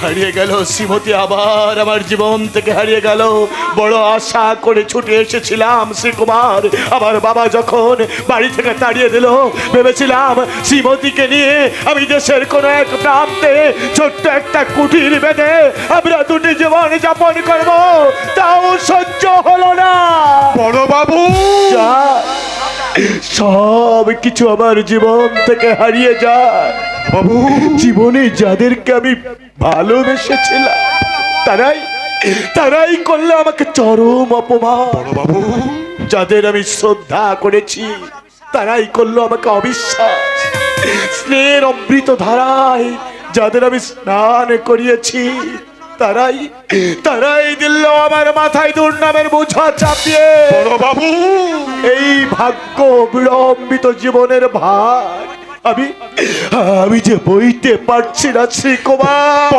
হারিয়ে গেল শ্রীমতী, আবার আমার জীবন থেকে হারিয়ে গেল। বড় আশা করে ছুটে এসেছিলাম শ্রীকুমার, আমার বাবা যখন বাড়ি থেকে তাড়িয়ে দিল, ভেবেছিলাম শ্রীমতীকে নিয়ে আমি দেশের কোনো এক প্রান্তে ছোট্ট একটা কুটির বেঁধে আমরা দুটি জীবন যাপন করব, তাও সহ্য হলো না। বড় বাবু, সব কিছু আমার জীবন থেকে হারিয়ে যায়। বাবু, জীবনে যাদেরকে আমি ভালোবেসেছিলাম তারাই করলো আমাকে চরম অপমান। বড় বাবু, যাদের আমি শ্রদ্ধা করেছি তারাই করলো আমাকে অবিশ্বাস। স্নেহের অমৃত ধারায় যাদের আমি স্নান করিয়েছি তারাই দিল আমার মাথায় দুর্নামের বোঝা চাপিয়ে। বড় বাবু, এই ভাগ্য বিড়ম্বিত জীবনের ভার আমি যে বইতে পারছি না শ্রীকুমার।